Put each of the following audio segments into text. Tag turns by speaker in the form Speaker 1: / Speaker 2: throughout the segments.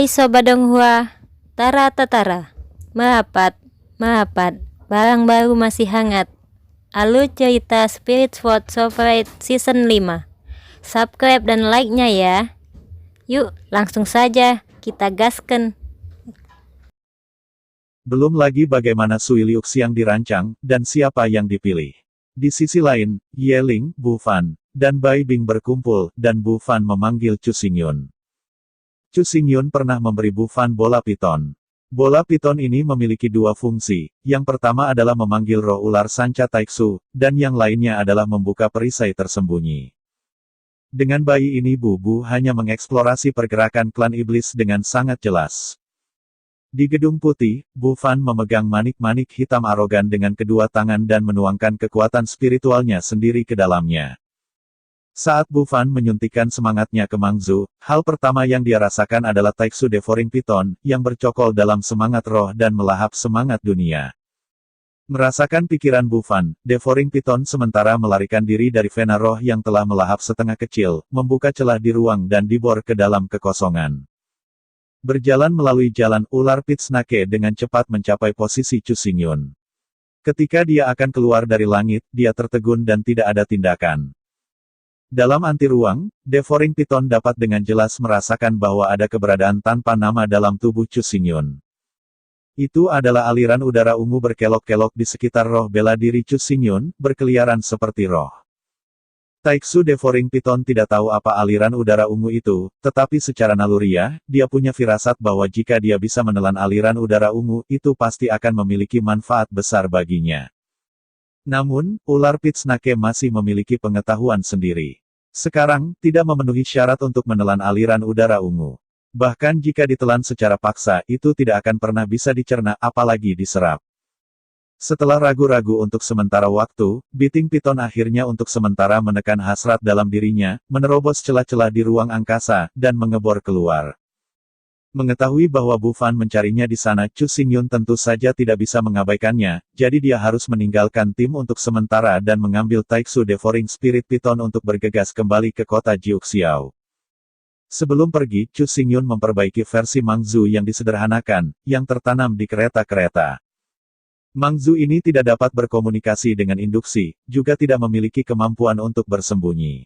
Speaker 1: Sobat Donghua, Tara Tatara, Mahapat, barang baru masih hangat. Alur cerita Spirit Sword Sovereign Season 5. Subscribe dan like-nya ya. Yuk, langsung saja kita gasken.
Speaker 2: Belum lagi bagaimana Sui Liuxiang dirancang, dan siapa yang dipilih. Di sisi lain, Ye Ling, Bu Fan, dan Bai Bing berkumpul, dan Bu Fan memanggil Chu Xingyun. Chu Xingyun pernah memberi Bu Fan bola piton. Bola piton ini memiliki dua fungsi, yang pertama adalah memanggil roh ular sanca Taixu, dan yang lainnya adalah membuka perisai tersembunyi. Dengan bayi ini Bu hanya mengeksplorasi pergerakan klan iblis dengan sangat jelas. Di Gedung Putih, Bu Fan memegang manik-manik hitam arogan dengan kedua tangan dan menuangkan kekuatan spiritualnya sendiri ke dalamnya. Saat Bu Fan menyuntikkan semangatnya ke Mangzu, hal pertama yang dia rasakan adalah Taixu Devouring Python, yang bercokol dalam semangat roh dan melahap semangat dunia. Merasakan pikiran Bu Fan, Devouring Python sementara melarikan diri dari vena roh yang telah melahap setengah kecil, membuka celah di ruang dan dibor ke dalam kekosongan. Berjalan melalui jalan ular pit snake dengan cepat mencapai posisi Chu Xingyun. Ketika dia akan keluar dari langit, dia tertegun dan tidak ada tindakan. Dalam anti ruang, Devouring Python dapat dengan jelas merasakan bahwa ada keberadaan tanpa nama dalam tubuh Chu Xingyun. Itu adalah aliran udara ungu berkelok-kelok di sekitar roh bela diri Chu Xingyun, berkeliaran seperti roh. Taixu Devouring Python tidak tahu apa aliran udara ungu itu, tetapi secara naluriah, dia punya firasat bahwa jika dia bisa menelan aliran udara ungu, itu pasti akan memiliki manfaat besar baginya. Namun, ular pit snake masih memiliki pengetahuan sendiri. Sekarang, tidak memenuhi syarat untuk menelan aliran udara ungu. Bahkan jika ditelan secara paksa, itu tidak akan pernah bisa dicerna, apalagi diserap. Setelah ragu-ragu untuk sementara waktu, Beating Python akhirnya untuk sementara menekan hasrat dalam dirinya, menerobos celah-celah di ruang angkasa, dan mengebor keluar. Mengetahui bahwa Bu Fan mencarinya di sana, Chu Xingyun tentu saja tidak bisa mengabaikannya, jadi dia harus meninggalkan tim untuk sementara dan mengambil Taixu Devouring Spirit Python untuk bergegas kembali ke kota Jiuxiao. Sebelum pergi, Chu Xingyun memperbaiki versi Mangzu yang disederhanakan, yang tertanam di kereta-kereta. Mangzu ini tidak dapat berkomunikasi dengan induksi, juga tidak memiliki kemampuan untuk bersembunyi.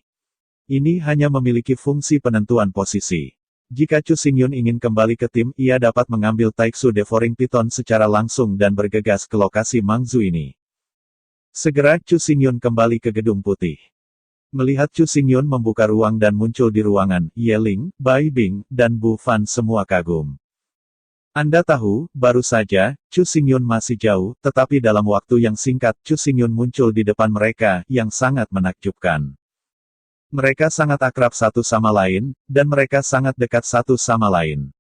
Speaker 2: Ini hanya memiliki fungsi penentuan posisi. Jika Chu Xingyun ingin kembali ke tim, ia dapat mengambil Taixu Devouring Python secara langsung dan bergegas ke lokasi Mangzu ini. Segera Chu Xingyun kembali ke Gedung Putih. Melihat Chu Xingyun membuka ruang dan muncul di ruangan, Ye Ling, Bai Bing, dan Bu Fan semua kagum. Anda tahu, baru saja, Chu Xingyun masih jauh, tetapi dalam waktu yang singkat, Chu Xingyun muncul di depan mereka, yang sangat menakjubkan. Mereka sangat akrab satu sama lain, dan mereka sangat dekat satu sama lain.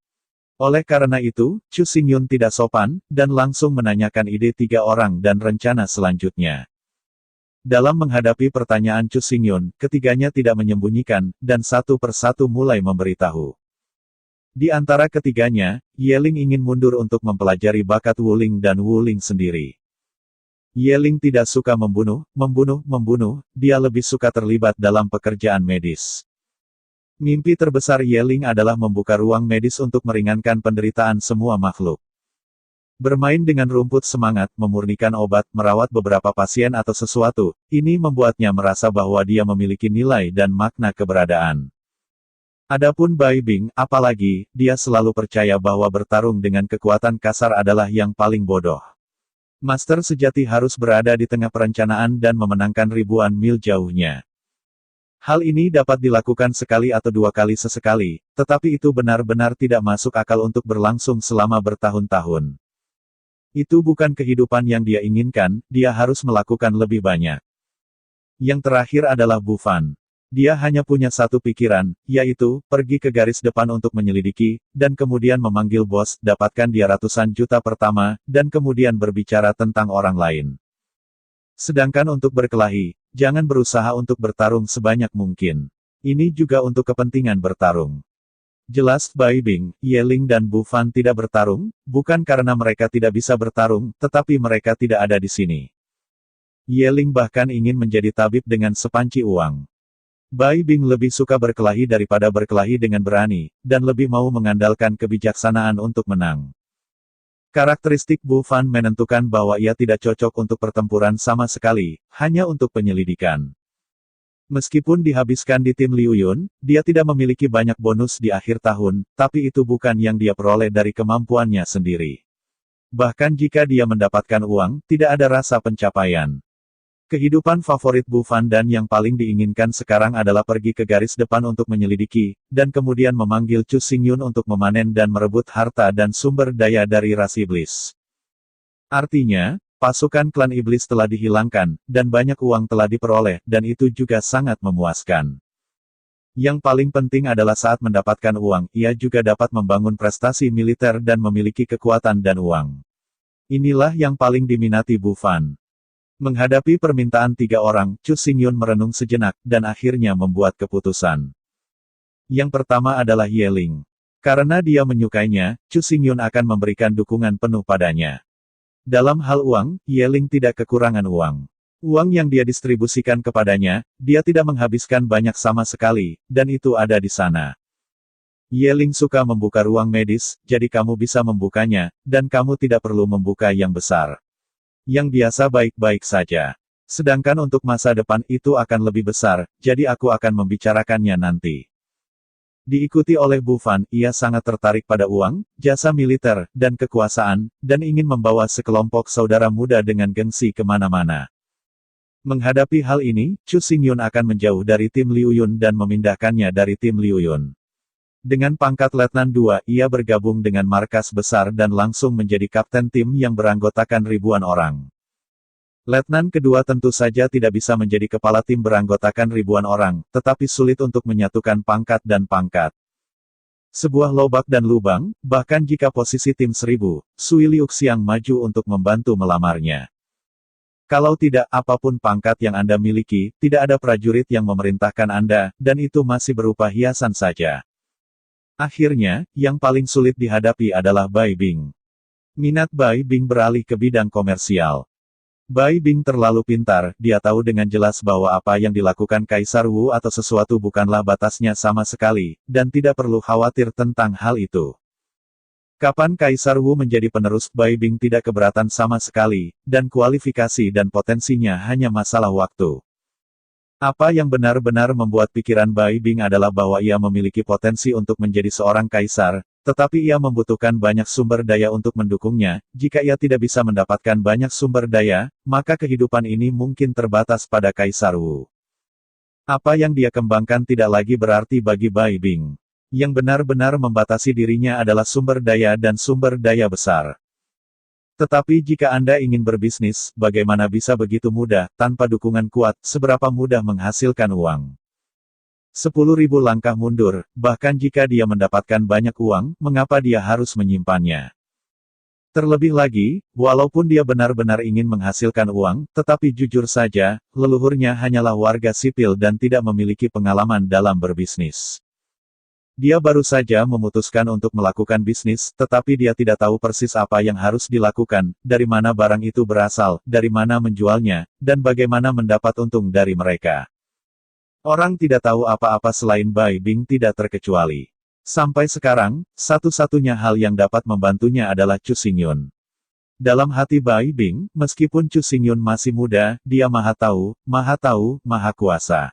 Speaker 2: Oleh karena itu, Chu Xingyun tidak sopan, dan langsung menanyakan ide tiga orang dan rencana selanjutnya. Dalam menghadapi pertanyaan Chu Xingyun, ketiganya tidak menyembunyikan, dan satu persatu mulai memberitahu. Di antara ketiganya, Ye Ling ingin mundur untuk mempelajari bakat Wuling dan Wuling sendiri. Ye Ling tidak suka membunuh, dia lebih suka terlibat dalam pekerjaan medis. Mimpi terbesar Ye Ling adalah membuka ruang medis untuk meringankan penderitaan semua makhluk. Bermain dengan rumput semangat, memurnikan obat, merawat beberapa pasien atau sesuatu, ini membuatnya merasa bahwa dia memiliki nilai dan makna keberadaan. Adapun Bai Bing, apalagi, dia selalu percaya bahwa bertarung dengan kekuatan kasar adalah yang paling bodoh. Master sejati harus berada di tengah perencanaan dan memenangkan ribuan mil jauhnya. Hal ini dapat dilakukan sekali atau dua kali sesekali, tetapi itu benar-benar tidak masuk akal untuk berlangsung selama bertahun-tahun. Itu bukan kehidupan yang dia inginkan, dia harus melakukan lebih banyak. Yang terakhir adalah Bu Fan. Dia hanya punya satu pikiran, yaitu, pergi ke garis depan untuk menyelidiki, dan kemudian memanggil bos, dapatkan dia ratusan juta pertama, dan kemudian berbicara tentang orang lain. Sedangkan untuk berkelahi, jangan berusaha untuk bertarung sebanyak mungkin. Ini juga untuk kepentingan bertarung. Jelas Bai Bing, Ye Ling dan Bu Fan tidak bertarung, bukan karena mereka tidak bisa bertarung, tetapi mereka tidak ada di sini. Ye Ling bahkan ingin menjadi tabib dengan sepanci uang. Bai Bing lebih suka berkelahi daripada berkelahi dengan berani, dan lebih mau mengandalkan kebijaksanaan untuk menang. Karakteristik Bu Fan menentukan bahwa ia tidak cocok untuk pertempuran sama sekali, hanya untuk penyelidikan. Meskipun dihabiskan di tim Liu Yun, dia tidak memiliki banyak bonus di akhir tahun, tapi itu bukan yang dia peroleh dari kemampuannya sendiri. Bahkan jika dia mendapatkan uang, tidak ada rasa pencapaian. Kehidupan favorit Bu Fan dan yang paling diinginkan sekarang adalah pergi ke garis depan untuk menyelidiki, dan kemudian memanggil Chu Xingyun untuk memanen dan merebut harta dan sumber daya dari ras iblis. Artinya, pasukan klan iblis telah dihilangkan, dan banyak uang telah diperoleh, dan itu juga sangat memuaskan. Yang paling penting adalah saat mendapatkan uang, ia juga dapat membangun prestasi militer dan memiliki kekuatan dan uang. Inilah yang paling diminati Bu Fan. Menghadapi permintaan 3 orang, Chu Xingyun merenung sejenak, dan akhirnya membuat keputusan. Yang pertama adalah Ye Ling. Karena dia menyukainya, Chu Xingyun akan memberikan dukungan penuh padanya. Dalam hal uang, Ye Ling tidak kekurangan uang. Uang yang dia distribusikan kepadanya, dia tidak menghabiskan banyak sama sekali, dan itu ada di sana. Ye Ling suka membuka ruang medis, jadi kamu bisa membukanya, dan kamu tidak perlu membuka yang besar. Yang biasa baik-baik saja. Sedangkan untuk masa depan itu akan lebih besar, jadi aku akan membicarakannya nanti. Diikuti oleh Bu Fan, ia sangat tertarik pada uang, jasa militer, dan kekuasaan, dan ingin membawa sekelompok saudara muda dengan gengsi kemana-mana. Menghadapi hal ini, Chu Xingyun akan menjauh dari tim Liu Yun dan memindahkannya dari tim Liu Yun. Dengan pangkat Letnan 2, ia bergabung dengan markas besar dan langsung menjadi kapten tim yang beranggotakan ribuan orang. Letnan kedua tentu saja tidak bisa menjadi kepala tim beranggotakan ribuan orang, tetapi sulit untuk menyatukan pangkat dan pangkat. Sebuah lobak dan lubang, bahkan jika posisi tim 1000, Sui Liuxiang maju untuk membantu melamarnya. Kalau tidak, apapun pangkat yang Anda miliki, tidak ada prajurit yang memerintahkan Anda, dan itu masih berupa hiasan saja. Akhirnya, yang paling sulit dihadapi adalah Bai Bing. Minat Bai Bing beralih ke bidang komersial. Bai Bing terlalu pintar, dia tahu dengan jelas bahwa apa yang dilakukan Kaisar Wu atau sesuatu bukanlah batasnya sama sekali, dan tidak perlu khawatir tentang hal itu. Kapan Kaisar Wu menjadi penerus, Bai Bing tidak keberatan sama sekali, dan kualifikasi dan potensinya hanya masalah waktu. Apa yang benar-benar membuat pikiran Bai Bing adalah bahwa ia memiliki potensi untuk menjadi seorang kaisar, tetapi ia membutuhkan banyak sumber daya untuk mendukungnya. Jika ia tidak bisa mendapatkan banyak sumber daya, maka kehidupan ini mungkin terbatas pada Kaisar Wu. Apa yang dia kembangkan tidak lagi berarti bagi Bai Bing. Yang benar-benar membatasi dirinya adalah sumber daya dan sumber daya besar. Tetapi jika Anda ingin berbisnis, bagaimana bisa begitu mudah, tanpa dukungan kuat, seberapa mudah menghasilkan uang? 10.000 langkah mundur, bahkan jika dia mendapatkan banyak uang, mengapa dia harus menyimpannya? Terlebih lagi, walaupun dia benar-benar ingin menghasilkan uang, tetapi jujur saja, leluhurnya hanyalah warga sipil dan tidak memiliki pengalaman dalam berbisnis. Dia baru saja memutuskan untuk melakukan bisnis, tetapi dia tidak tahu persis apa yang harus dilakukan, dari mana barang itu berasal, dari mana menjualnya, dan bagaimana mendapat untung dari mereka. Orang tidak tahu apa-apa selain Bai Bing tidak terkecuali. Sampai sekarang, satu-satunya hal yang dapat membantunya adalah Chu Xingyun. Dalam hati Bai Bing, meskipun Chu Xingyun masih muda, dia maha tahu, maha kuasa.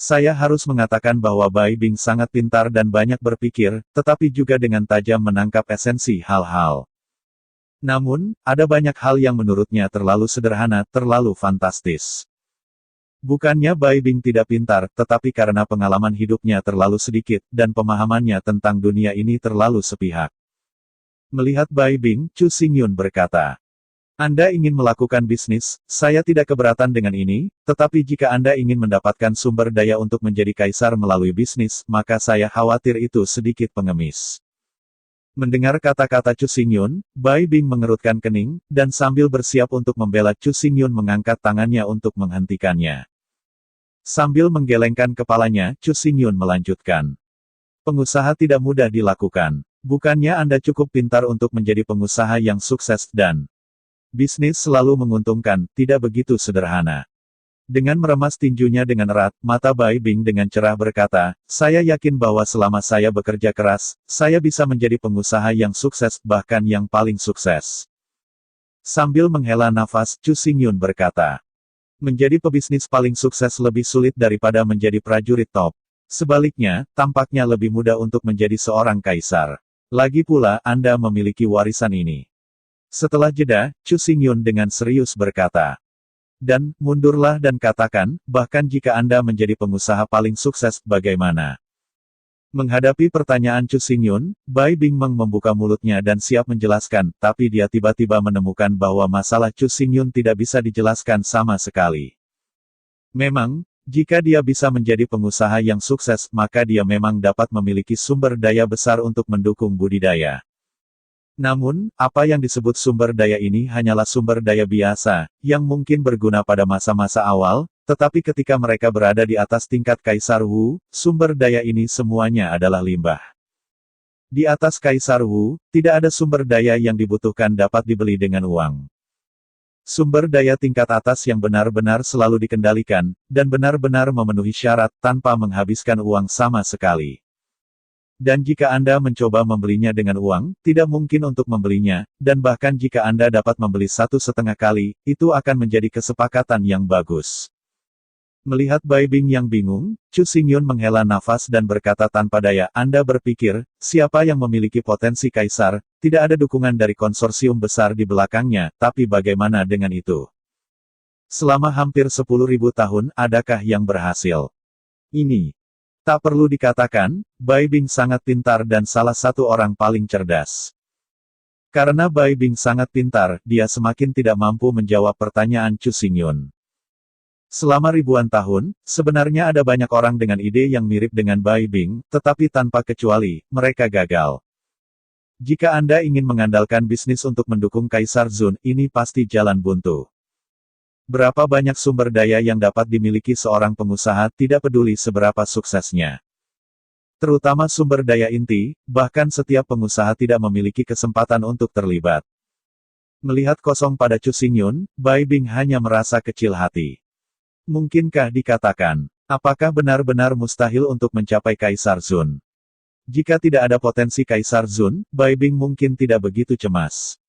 Speaker 2: Saya harus mengatakan bahwa Bai Bing sangat pintar dan banyak berpikir, tetapi juga dengan tajam menangkap esensi hal-hal. Namun, ada banyak hal yang menurutnya terlalu sederhana, terlalu fantastis. Bukannya Bai Bing tidak pintar, tetapi karena pengalaman hidupnya terlalu sedikit, dan pemahamannya tentang dunia ini terlalu sepihak. Melihat Bai Bing, Chu Xingyun berkata, Anda ingin melakukan bisnis, saya tidak keberatan dengan ini, tetapi jika Anda ingin mendapatkan sumber daya untuk menjadi kaisar melalui bisnis, maka saya khawatir itu sedikit pengemis. Mendengar kata-kata Chu Xingyun, Bai Bing mengerutkan kening, dan sambil bersiap untuk membela Chu Xingyun mengangkat tangannya untuk menghentikannya. Sambil menggelengkan kepalanya, Chu Xingyun melanjutkan. Pengusaha tidak mudah dilakukan. Bukannya Anda cukup pintar untuk menjadi pengusaha yang sukses dan bisnis selalu menguntungkan, tidak begitu sederhana. Dengan meremas tinjunya dengan erat, mata Bai Bing dengan cerah berkata, saya yakin bahwa selama saya bekerja keras, saya bisa menjadi pengusaha yang sukses, bahkan yang paling sukses. Sambil menghela nafas, Chu Xingyun berkata, menjadi pebisnis paling sukses lebih sulit daripada menjadi prajurit top. Sebaliknya, tampaknya lebih mudah untuk menjadi seorang kaisar. Lagi pula, Anda memiliki warisan ini. Setelah jeda, Chu Xingyun dengan serius berkata, dan, mundurlah dan katakan, bahkan jika Anda menjadi pengusaha paling sukses, bagaimana? Menghadapi pertanyaan Chu Xingyun, Bai Bingmeng membuka mulutnya dan siap menjelaskan, tapi dia tiba-tiba menemukan bahwa masalah Chu Xingyun tidak bisa dijelaskan sama sekali. Memang, jika dia bisa menjadi pengusaha yang sukses, maka dia memang dapat memiliki sumber daya besar untuk mendukung budidaya. Namun, apa yang disebut sumber daya ini hanyalah sumber daya biasa, yang mungkin berguna pada masa-masa awal, tetapi ketika mereka berada di atas tingkat Kaisar Wu, sumber daya ini semuanya adalah limbah. Di atas Kaisar Wu, tidak ada sumber daya yang dibutuhkan dapat dibeli dengan uang. Sumber daya tingkat atas yang benar-benar selalu dikendalikan, dan benar-benar memenuhi syarat tanpa menghabiskan uang sama sekali. Dan jika Anda mencoba membelinya dengan uang, tidak mungkin untuk membelinya, dan bahkan jika Anda dapat membeli 1,5 kali, itu akan menjadi kesepakatan yang bagus. Melihat Bai Bing yang bingung, Chu Xingyun menghela nafas dan berkata tanpa daya, Anda berpikir, siapa yang memiliki potensi kaisar, tidak ada dukungan dari konsorsium besar di belakangnya, tapi bagaimana dengan itu? Selama hampir 10.000 tahun, adakah yang berhasil? Ini. Tak perlu dikatakan, Bai Bing sangat pintar dan salah satu orang paling cerdas. Karena Bai Bing sangat pintar, dia semakin tidak mampu menjawab pertanyaan Chu Xingyun. Selama ribuan tahun, sebenarnya ada banyak orang dengan ide yang mirip dengan Bai Bing, tetapi tanpa kecuali, mereka gagal. Jika Anda ingin mengandalkan bisnis untuk mendukung Kaisar Zun, ini pasti jalan buntu. Berapa banyak sumber daya yang dapat dimiliki seorang pengusaha tidak peduli seberapa suksesnya. Terutama sumber daya inti, bahkan setiap pengusaha tidak memiliki kesempatan untuk terlibat. Melihat kosong pada Chu Xingyun, Bai Bing hanya merasa kecil hati. Mungkinkah dikatakan, apakah benar-benar mustahil untuk mencapai Kaisar Zun? Jika tidak ada potensi Kaisar Zun, Bai Bing mungkin tidak begitu cemas.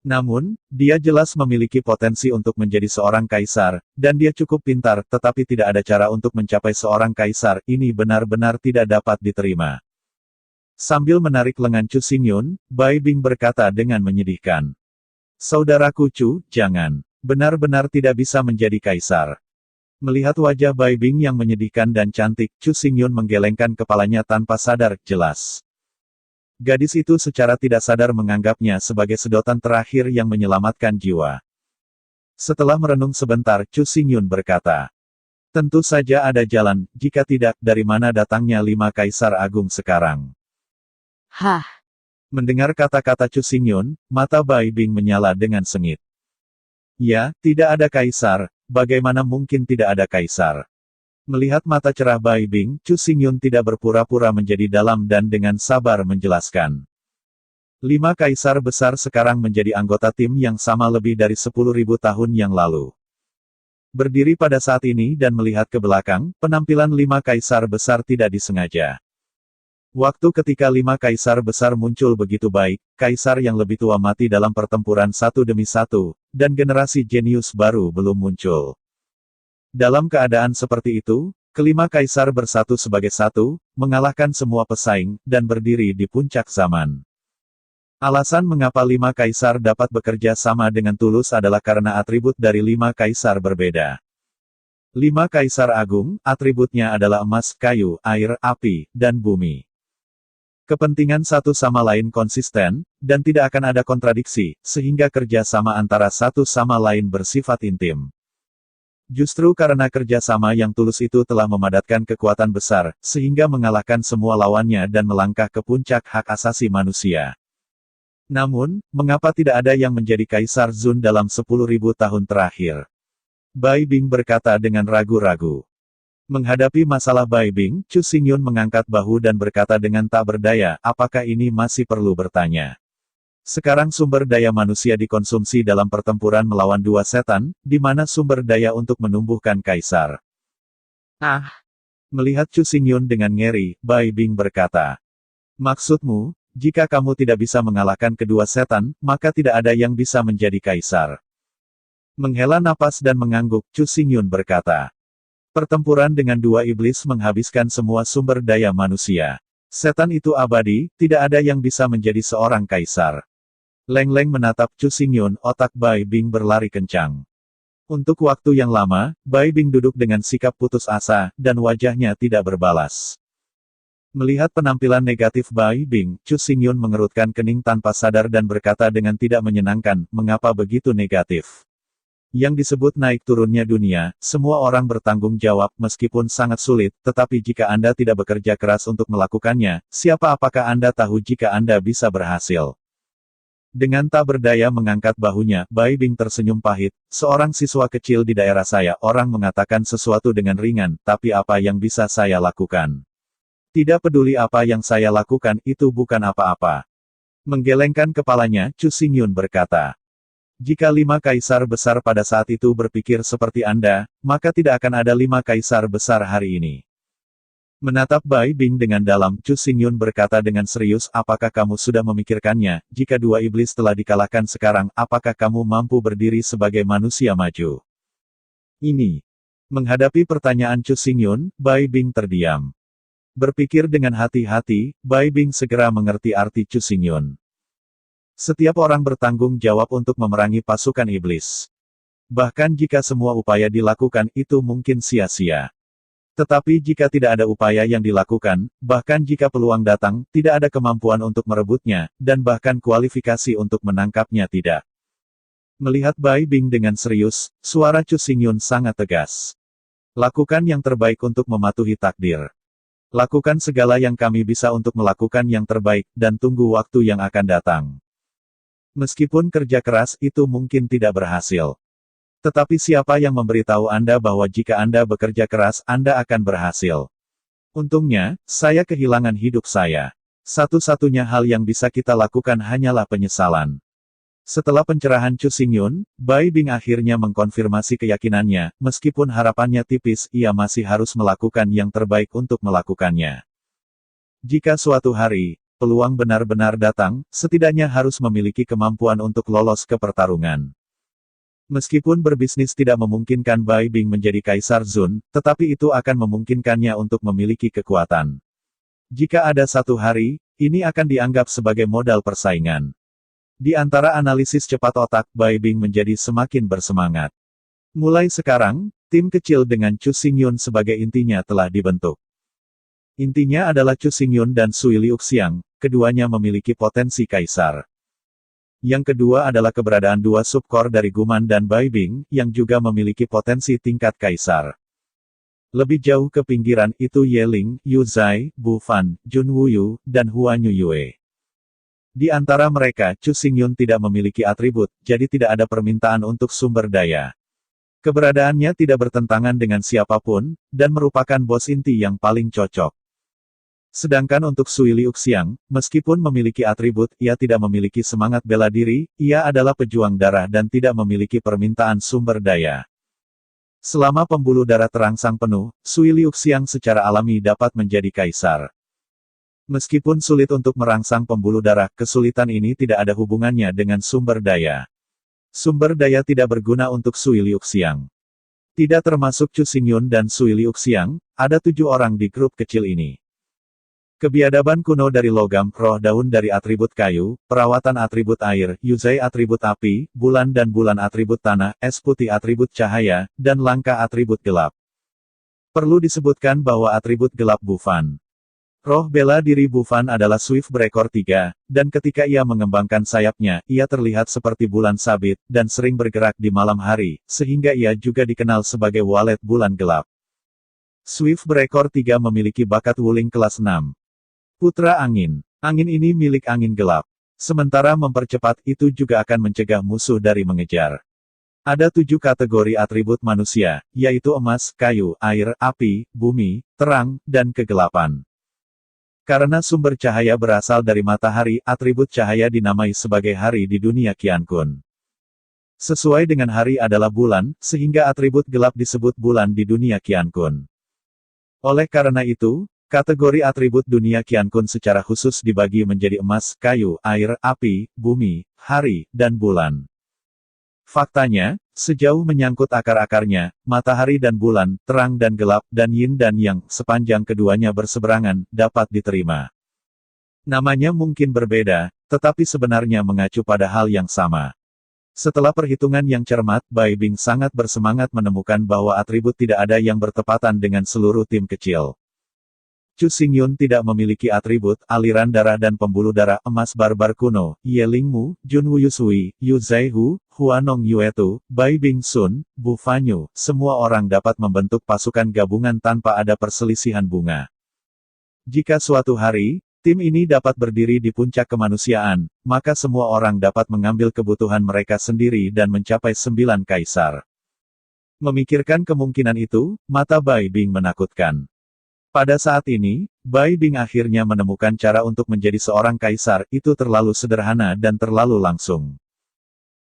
Speaker 2: Namun, dia jelas memiliki potensi untuk menjadi seorang kaisar, dan dia cukup pintar, tetapi tidak ada cara untuk mencapai seorang kaisar, ini benar-benar tidak dapat diterima. Sambil menarik lengan Chu Xingyun, Bai Bing berkata dengan menyedihkan. Saudaraku Chu, jangan. Benar-benar tidak bisa menjadi kaisar. Melihat wajah Bai Bing yang menyedihkan dan cantik, Chu Xingyun menggelengkan kepalanya tanpa sadar, jelas. Gadis itu secara tidak sadar menganggapnya sebagai sedotan terakhir yang menyelamatkan jiwa. Setelah merenung sebentar, Chu Xingyun berkata, tentu saja ada jalan, jika tidak, dari mana datangnya 5 kaisar agung sekarang?
Speaker 1: Hah?
Speaker 2: Mendengar kata-kata Chu Xingyun, mata Bai Bing menyala dengan sengit. Ya, tidak ada kaisar, bagaimana mungkin tidak ada kaisar? Melihat mata cerah Bai Bing, Chu Xingyun tidak berpura-pura menjadi dalam dan dengan sabar menjelaskan. 5 kaisar besar sekarang menjadi anggota tim yang sama lebih dari 10.000 tahun yang lalu. Berdiri pada saat ini dan melihat ke belakang, penampilan 5 kaisar besar tidak disengaja. Waktu ketika 5 kaisar besar muncul begitu baik, kaisar yang lebih tua mati dalam pertempuran satu demi satu, dan generasi jenius baru belum muncul. Dalam keadaan seperti itu, kelima kaisar bersatu sebagai satu, mengalahkan semua pesaing, dan berdiri di puncak zaman. Alasan mengapa 5 kaisar dapat bekerja sama dengan tulus adalah karena atribut dari 5 kaisar berbeda. 5 kaisar agung, atributnya adalah emas, kayu, air, api, dan bumi. Kepentingan satu sama lain konsisten, dan tidak akan ada kontradiksi, sehingga kerja sama antara satu sama lain bersifat intim. Justru karena kerjasama yang tulus itu telah memadatkan kekuatan besar, sehingga mengalahkan semua lawannya dan melangkah ke puncak hak asasi manusia. Namun, mengapa tidak ada yang menjadi Kaisar Zun dalam 10.000 tahun terakhir? Bai Bing berkata dengan ragu-ragu. Menghadapi masalah Bai Bing, Chu Xingyun mengangkat bahu dan berkata dengan tak berdaya, apakah ini masih perlu bertanya? Sekarang sumber daya manusia dikonsumsi dalam pertempuran melawan dua setan, di mana sumber daya untuk menumbuhkan kaisar.
Speaker 3: Ah,
Speaker 2: Melihat Chu Xingyun dengan ngeri, Bai Bing berkata, "Maksudmu, jika kamu tidak bisa mengalahkan kedua setan, maka tidak ada yang bisa menjadi kaisar." Menghela napas dan mengangguk, Chu Xingyun berkata, "Pertempuran dengan dua iblis menghabiskan semua sumber daya manusia. Setan itu abadi, tidak ada yang bisa menjadi seorang kaisar." Leng-leng menatap Chu Xingyun, otak Bai Bing berlari kencang. Untuk waktu yang lama, Bai Bing duduk dengan sikap putus asa, dan wajahnya tidak berbalas. Melihat penampilan negatif Bai Bing, Chu Xingyun mengerutkan kening tanpa sadar dan berkata dengan tidak menyenangkan, "Mengapa begitu negatif? Yang disebut naik turunnya dunia, semua orang bertanggung jawab meskipun sangat sulit, tetapi jika Anda tidak bekerja keras untuk melakukannya, apakah Anda tahu jika Anda bisa berhasil?" Dengan tak berdaya mengangkat bahunya, Bai Bing tersenyum pahit, "Seorang siswa kecil di daerah saya, orang mengatakan sesuatu dengan ringan, tapi apa yang bisa saya lakukan? Tidak peduli apa yang saya lakukan, itu bukan apa-apa." Menggelengkan kepalanya, Chu Xingyun berkata, "Jika 5 kaisar besar pada saat itu berpikir seperti Anda, maka tidak akan ada 5 kaisar besar hari ini." Menatap Bai Bing dengan dalam, Chu Xingyun berkata dengan serius, "Apakah kamu sudah memikirkannya, jika dua iblis telah dikalahkan sekarang, apakah kamu mampu berdiri sebagai manusia maju?" Ini. Menghadapi pertanyaan Chu Xingyun, Bai Bing terdiam. Berpikir dengan hati-hati, Bai Bing segera mengerti arti Chu Xingyun. Setiap orang bertanggung jawab untuk memerangi pasukan iblis. Bahkan jika semua upaya dilakukan, itu mungkin sia-sia. Tetapi jika tidak ada upaya yang dilakukan, bahkan jika peluang datang, tidak ada kemampuan untuk merebutnya, dan bahkan kualifikasi untuk menangkapnya tidak. Melihat Bai Bing dengan serius, suara Chu Xingyun sangat tegas. "Lakukan yang terbaik untuk mematuhi takdir. Lakukan segala yang kami bisa untuk melakukan yang terbaik, dan tunggu waktu yang akan datang. Meskipun kerja keras itu mungkin tidak berhasil. Tetapi siapa yang memberitahu Anda bahwa jika Anda bekerja keras, Anda akan berhasil? Untungnya, saya kehilangan hidup saya. Satu-satunya hal yang bisa kita lakukan hanyalah penyesalan." Setelah pencerahan Chu Xingyun, Bai Bing akhirnya mengkonfirmasi keyakinannya, meskipun harapannya tipis, ia masih harus melakukan yang terbaik untuk melakukannya. Jika suatu hari, peluang benar-benar datang, setidaknya harus memiliki kemampuan untuk lolos ke pertarungan. Meskipun berbisnis tidak memungkinkan Bai Bing menjadi Kaisar Zun, tetapi itu akan memungkinkannya untuk memiliki kekuatan. Jika ada satu hari, ini akan dianggap sebagai modal persaingan. Di antara analisis cepat otak, Bai Bing menjadi semakin bersemangat. Mulai sekarang, tim kecil dengan Chu Xingyun sebagai intinya telah dibentuk. Intinya adalah Chu Xingyun dan Sui Liuxiang, keduanya memiliki potensi kaisar. Yang kedua adalah keberadaan dua subkor dari Guman dan Bai Bing, yang juga memiliki potensi tingkat kaisar. Lebih jauh ke pinggiran itu Ye Ling, Yu Zai, Bu Fan, Jun Wuyu, dan Huan Yue. Di antara mereka, Chu Xingyun tidak memiliki atribut, jadi tidak ada permintaan untuk sumber daya. Keberadaannya tidak bertentangan dengan siapapun, dan merupakan bos inti yang paling cocok. Sedangkan untuk Sui Liuxiang, meskipun memiliki atribut, ia tidak memiliki semangat bela diri, ia adalah pejuang darah dan tidak memiliki permintaan sumber daya. Selama pembuluh darah terangsang penuh, Sui Liuxiang secara alami dapat menjadi kaisar. Meskipun sulit untuk merangsang pembuluh darah, kesulitan ini tidak ada hubungannya dengan sumber daya. Sumber daya tidak berguna untuk Sui Liuxiang. Tidak termasuk Chu Xingyun dan Sui Liuxiang, ada 7 orang di grup kecil ini. Kebiadaban kuno dari logam, roh daun dari atribut kayu, perawatan atribut air, Yuzai atribut api, bulan dan bulan atribut tanah, es putih atribut cahaya, dan langka atribut gelap. Perlu disebutkan bahwa atribut gelap Bufan. Roh bela diri Bufan adalah Swift Breaker 3, dan ketika ia mengembangkan sayapnya, ia terlihat seperti bulan sabit, dan sering bergerak di malam hari, sehingga ia juga dikenal sebagai walet bulan gelap. Swift Breaker 3 memiliki bakat Wuling kelas 6. Putra Angin. Angin ini milik angin gelap. Sementara mempercepat itu juga akan mencegah musuh dari mengejar. Ada 7 kategori atribut manusia, yaitu emas, kayu, air, api, bumi, terang, dan kegelapan. Karena sumber cahaya berasal dari matahari, atribut cahaya dinamai sebagai hari di dunia Qiankun. Sesuai dengan hari adalah bulan, sehingga atribut gelap disebut bulan di dunia Qiankun. Oleh karena itu, kategori atribut dunia Qiankun secara khusus dibagi menjadi emas, kayu, air, api, bumi, hari, dan bulan. Faktanya, sejauh menyangkut akar-akarnya, matahari dan bulan, terang dan gelap, dan yin dan yang, sepanjang keduanya berseberangan, dapat diterima. Namanya mungkin berbeda, tetapi sebenarnya mengacu pada hal yang sama. Setelah perhitungan yang cermat, Bai Bing sangat bersemangat menemukan bahwa atribut tidak ada yang bertepatan dengan seluruh tim kecil. Chu Xingyun tidak memiliki atribut, aliran darah dan pembuluh darah emas barbar kuno, Ye Lingmu, Jun Wuyusui, Yu Zaihu, Huanong Yuetu, Bai Bing Sun, Bu Fanyu, semua orang dapat membentuk pasukan gabungan tanpa ada perselisihan bunga. Jika suatu hari, tim ini dapat berdiri di puncak kemanusiaan, maka semua orang dapat mengambil kebutuhan mereka sendiri dan mencapai 9 kaisar. Memikirkan kemungkinan itu, mata Bai Bing menakutkan. Pada saat ini, Bai Bing akhirnya menemukan cara untuk menjadi seorang kaisar, itu terlalu sederhana dan terlalu langsung.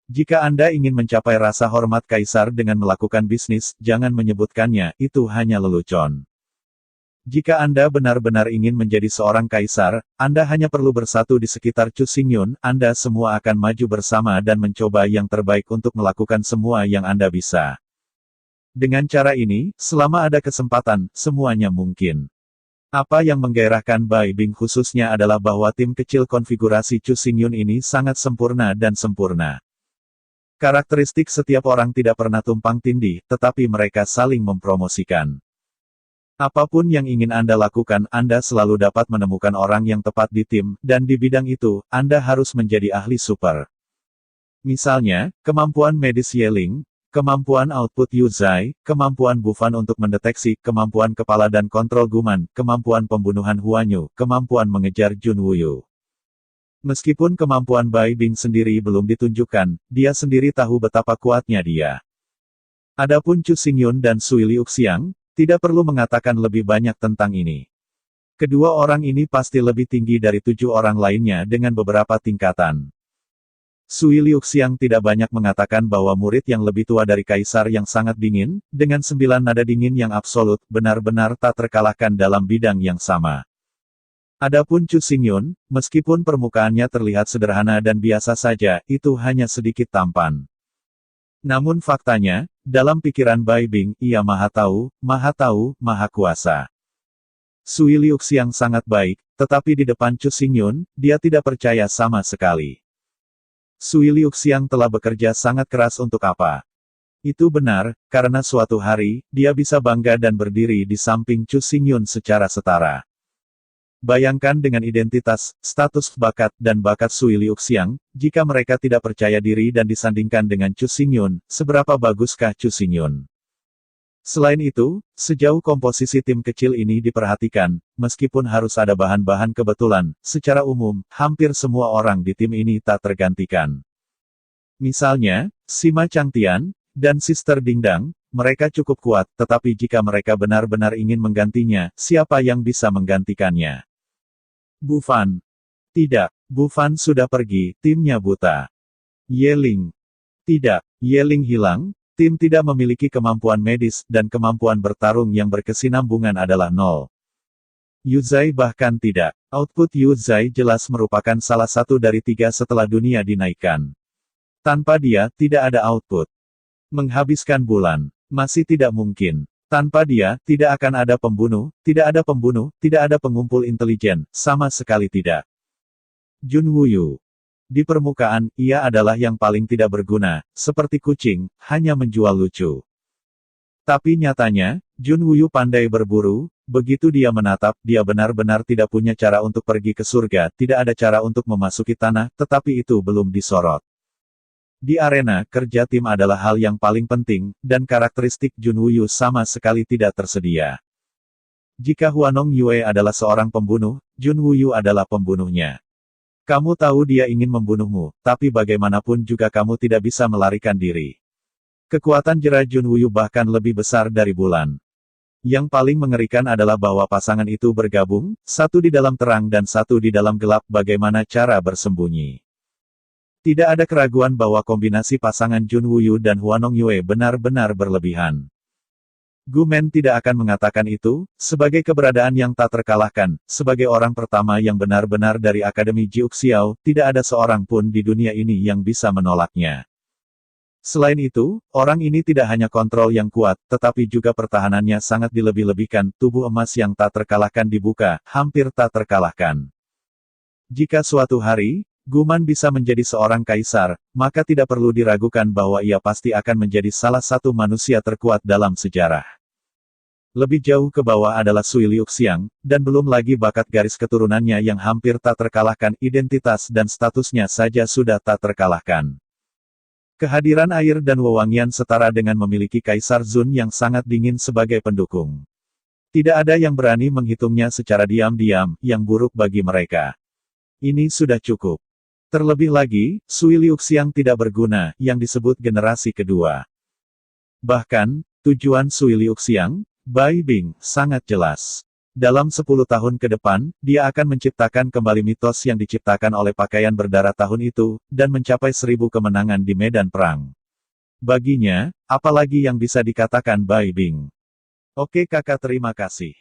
Speaker 2: Jika Anda ingin mencapai rasa hormat kaisar dengan melakukan bisnis, jangan menyebutkannya, itu hanya lelucon. Jika Anda benar-benar ingin menjadi seorang kaisar, Anda hanya perlu bersatu di sekitar Chu Xingyun, Anda semua akan maju bersama dan mencoba yang terbaik untuk melakukan semua yang Anda bisa. Dengan cara ini, selama ada kesempatan, semuanya mungkin. Apa yang menggairahkan Bai Bing khususnya adalah bahwa tim kecil konfigurasi Chu Xingyun ini sangat sempurna dan sempurna. Karakteristik setiap orang tidak pernah tumpang tindih, tetapi mereka saling mempromosikan. Apapun yang ingin Anda lakukan, Anda selalu dapat menemukan orang yang tepat di tim, dan di bidang itu, Anda harus menjadi ahli super. Misalnya, kemampuan medis Yeling, kemampuan output Yu Zai, kemampuan Bufan untuk mendeteksi, kemampuan kepala dan kontrol Guman, kemampuan pembunuhan Huanyu, kemampuan mengejar Jun Wuyu. Meskipun kemampuan Bai Bing sendiri belum ditunjukkan, dia sendiri tahu betapa kuatnya dia. Adapun Chu Xingyun dan Sui Liuxiang, tidak perlu mengatakan lebih banyak tentang ini. Kedua orang ini pasti lebih tinggi dari 7 orang lainnya dengan beberapa tingkatan. Sui Liuxiang tidak banyak mengatakan bahwa murid yang lebih tua dari kaisar yang sangat dingin, dengan 9 nada dingin yang absolut, benar-benar tak terkalahkan dalam bidang yang sama. Adapun Chu Xingyun, meskipun permukaannya terlihat sederhana dan biasa saja, itu hanya sedikit tampan. Namun faktanya, dalam pikiran Bai Bing, ia maha tahu, maha kuasa. Sui Liuxiang sangat baik, tetapi di depan Chu Xingyun, dia tidak percaya sama sekali. Sui Liuxiang telah bekerja sangat keras untuk apa? Itu benar, karena suatu hari, dia bisa bangga dan berdiri di samping Chu Xingyun secara setara. Bayangkan dengan identitas, status, bakat, dan bakat Sui Liuxiang, jika mereka tidak percaya diri dan disandingkan dengan Chu Xingyun, seberapa baguskah Chu Xingyun? Selain itu, sejauh komposisi tim kecil ini diperhatikan, meskipun harus ada bahan-bahan kebetulan, secara umum, hampir semua orang di tim ini tak tergantikan. Misalnya, Sima Changtian, dan Sister Dingdang, mereka cukup kuat, tetapi jika mereka benar-benar ingin menggantinya, siapa yang bisa menggantikannya? Bufan. Tidak, Bufan sudah pergi, timnya buta. Yeling. Tidak, Yeling hilang. Tim tidak memiliki kemampuan medis, dan kemampuan bertarung yang berkesinambungan adalah 0. Yu Zai bahkan tidak. Output Yu Zai jelas merupakan salah satu dari 3 setelah dunia dinaikkan. Tanpa dia, tidak ada output. Menghabiskan bulan. Masih tidak mungkin. Tanpa dia, tidak akan ada pembunuh, tidak ada pengumpul intelijen, sama sekali tidak. Jun Wuyu. Di permukaan, ia adalah yang paling tidak berguna, seperti kucing, hanya menjual lucu. Tapi nyatanya, Jun Wuyu pandai berburu, begitu dia menatap, dia benar-benar tidak punya cara untuk pergi ke surga, tidak ada cara untuk memasuki tanah, tetapi itu belum disorot. Di arena, kerja tim adalah hal yang paling penting, dan karakteristik Jun Wuyu sama sekali tidak tersedia. Jika Huanong Yue adalah seorang pembunuh, Jun Wuyu adalah pembunuhnya. Kamu tahu dia ingin membunuhmu, tapi bagaimanapun juga kamu tidak bisa melarikan diri. Kekuatan jera Jun Wuyu bahkan lebih besar dari bulan. Yang paling mengerikan adalah bahwa pasangan itu bergabung, satu di dalam terang dan satu di dalam gelap. Bagaimana cara bersembunyi? Tidak ada keraguan bahwa kombinasi pasangan Jun Woo dan Hwanong Yue benar-benar berlebihan. Gu Men tidak akan mengatakan itu, sebagai keberadaan yang tak terkalahkan, sebagai orang pertama yang benar-benar dari Akademi Jiuxiao, tidak ada seorang pun di dunia ini yang bisa menolaknya. Selain itu, orang ini tidak hanya kontrol yang kuat, tetapi juga pertahanannya sangat dilebih-lebihkan. Tubuh emas yang tak terkalahkan dibuka, hampir tak terkalahkan. Jika suatu hari, Gu Man bisa menjadi seorang kaisar, maka tidak perlu diragukan bahwa ia pasti akan menjadi salah satu manusia terkuat dalam sejarah. Lebih jauh ke bawah adalah Sui Liuxiang, dan belum lagi bakat garis keturunannya yang hampir tak terkalahkan. Identitas dan statusnya saja sudah tak terkalahkan. Kehadiran air dan wewangian setara dengan memiliki Kaisar Zun yang sangat dingin sebagai pendukung. Tidak ada yang berani menghitungnya secara diam-diam, yang buruk bagi mereka. Ini sudah cukup. Terlebih lagi, Sui Liuxiang tidak berguna, yang disebut generasi kedua. Bahkan, tujuan Sui Liuxiang, Bai Bing, sangat jelas. Dalam 10 tahun ke depan, dia akan menciptakan kembali mitos yang diciptakan oleh pakaian berdarah tahun itu, dan mencapai 1000 kemenangan di medan perang. Baginya, apalagi yang bisa dikatakan Bai Bing? Oke kakak, terima kasih.